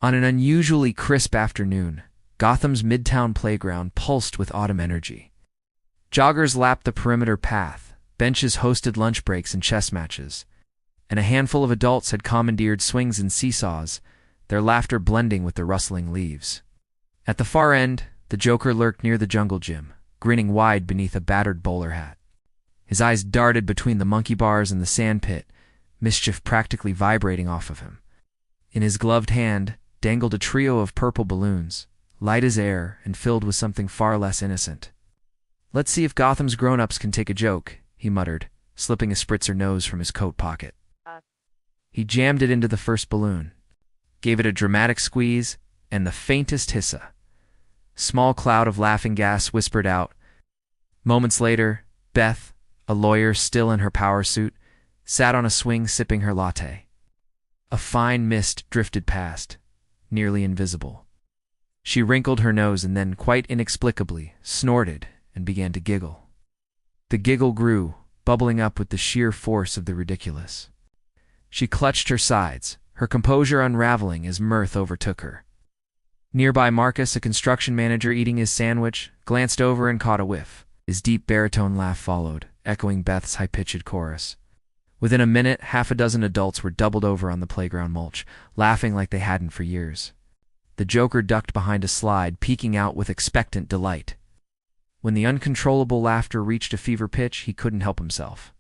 On an unusually crisp afternoon, Gotham's midtown playground pulsed with autumn energy. Joggers lapped the perimeter path, benches hosted lunch breaks and chess matches, and a handful of adults had commandeered swings and seesaws, their laughter blending with the rustling leaves. At the far end, the Joker lurked near the jungle gym, grinning wide beneath a battered bowler hat. His eyes darted between the monkey bars and the sandpit, mischief practically vibrating off of him. In his gloved hand dangled a trio of purple balloons, light as air and filled with something far less innocent. "Let's see if Gotham's grown-ups can take a joke," he muttered, slipping a spritzer nose from his coat pocket. He jammed it into the first balloon, gave it a dramatic squeeze, and the faintest hissa. Small cloud of laughing gas whispered out. Moments later, Beth, a lawyer still in her power suit, sat on a swing sipping her latte. A fine mist drifted past, nearly invisible. She wrinkled her nose and then, quite inexplicably, snorted and began to giggle. The giggle grew, bubbling up with the sheer force of the ridiculous. She clutched her sides, her composure unraveling as mirth overtook her. Nearby Marcus, a construction manager eating his sandwich, glanced over and caught a whiff. His deep baritone laugh followed, echoing Beth's high-pitched chorus. Within a minute, half a dozen adults were doubled over on the playground mulch, laughing like they hadn't for years. The Joker ducked behind a slide, peeking out with expectant delight. When the uncontrollable laughter reached a fever pitch, he couldn't help himself.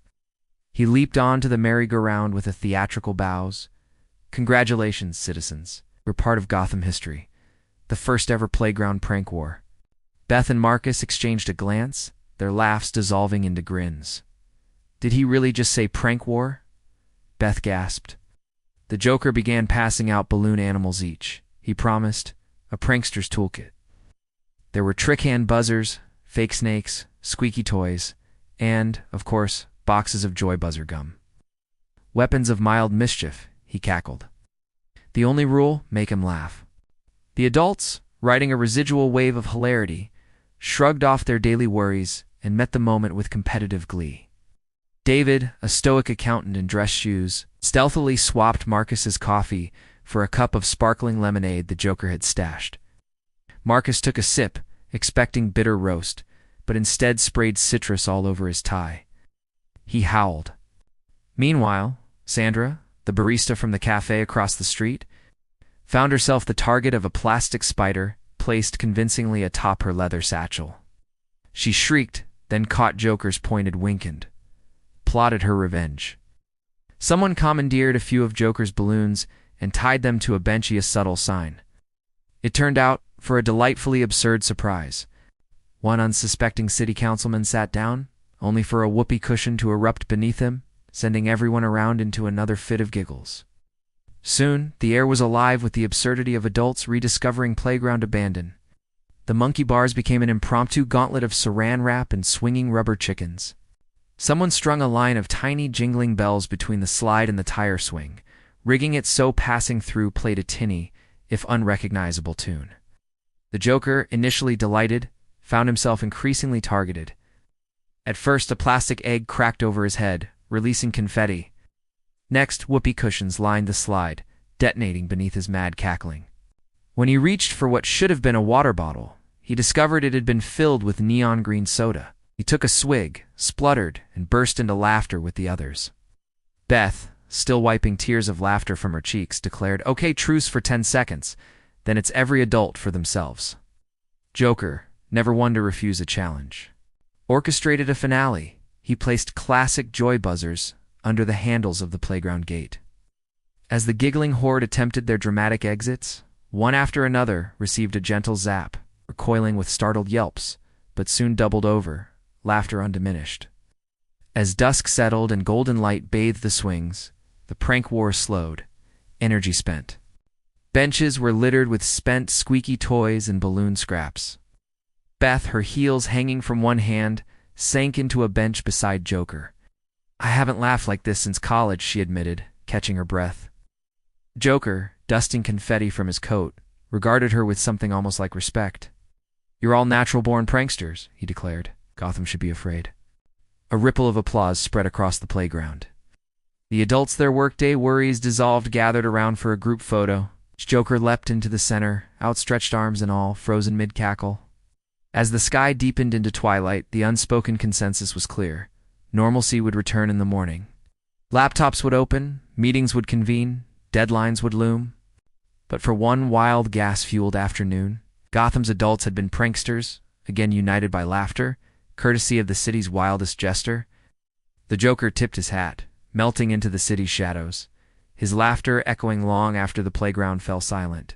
He leaped onto the merry-go-round with a theatrical bows. "Congratulations, citizens. We're part of Gotham history. The first-ever playground prank war." Beth and Marcus exchanged a glance, their laughs dissolving into grins. "Did he really just say prank war?" Beth gasped. The Joker began passing out balloon animals each. He promised, a prankster's toolkit. There were trick hand buzzers, fake snakes, squeaky toys, and, of course, boxes of joy buzzer gum. "Weapons of mild mischief," he cackled. "The only rule, make him laugh." The adults, riding a residual wave of hilarity, shrugged off their daily worries and met the moment with competitive glee. David, a stoic accountant in dress shoes, stealthily swapped Marcus's coffee for a cup of sparkling lemonade the Joker had stashed. Marcus took a sip, expecting bitter roast, but instead sprayed citrus all over his tie. He howled. Meanwhile, Sandra, the barista from the cafe across the street, found herself the target of a plastic spider placed convincingly atop her leather satchel. She shrieked, then caught Joker's pointed wink and plotted her revenge. Someone commandeered a few of Joker's balloons and tied them to a benchy, a subtle sign. It turned out, for a delightfully absurd surprise, one unsuspecting city councilman sat down, only for a whoopee cushion to erupt beneath him, sending everyone around into another fit of giggles. Soon, the air was alive with the absurdity of adults rediscovering playground abandon. The monkey bars became an impromptu gauntlet of saran wrap and swinging rubber chickens. Someone strung a line of tiny jingling bells between the slide and the tire swing, rigging it so passing through played a tinny, if unrecognizable tune. The Joker, initially delighted, found himself increasingly targeted. At first, a plastic egg cracked over his head, releasing confetti. Next, whoopee cushions lined the slide, detonating beneath his mad cackling. When he reached for what should have been a water bottle, he discovered it had been filled with neon green soda. He took a swig, spluttered, and burst into laughter with the others. Beth, still wiping tears of laughter from her cheeks, declared, "Okay, truce for 10 seconds. Then it's every adult for themselves." Joker, never one to refuse a challenge, orchestrated a finale. He placed classic joy buzzers under the handles of the playground gate. As the giggling horde attempted their dramatic exits, one after another received a gentle zap, recoiling with startled yelps, but soon doubled over, laughter undiminished. As dusk settled and golden light bathed the swings, the prank war slowed, energy spent. Benches were littered with spent, squeaky toys and balloon scraps. Beth, her heels hanging from one hand, sank into a bench beside Joker. "I haven't laughed like this since college," she admitted, catching her breath. Joker, dusting confetti from his coat, regarded her with something almost like respect. "You're all natural-born pranksters," he declared. "Gotham should be afraid." A ripple of applause spread across the playground. The adults, their workday worries dissolved, gathered around for a group photo, Joker leapt into the center, outstretched arms and all, frozen mid-cackle. As the sky deepened into twilight, the unspoken consensus was clear. Normalcy would return in the morning. Laptops would open, meetings would convene, deadlines would loom. But for one wild, gas-fueled afternoon, Gotham's adults had been pranksters, again united by laughter, courtesy of the city's wildest jester. The Joker tipped his hat, melting into the city's shadows, his laughter echoing long after the playground fell silent.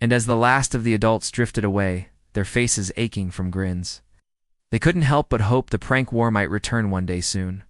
And as the last of the adults drifted away, their faces aching from grins, they couldn't help but hope the prank war might return one day soon.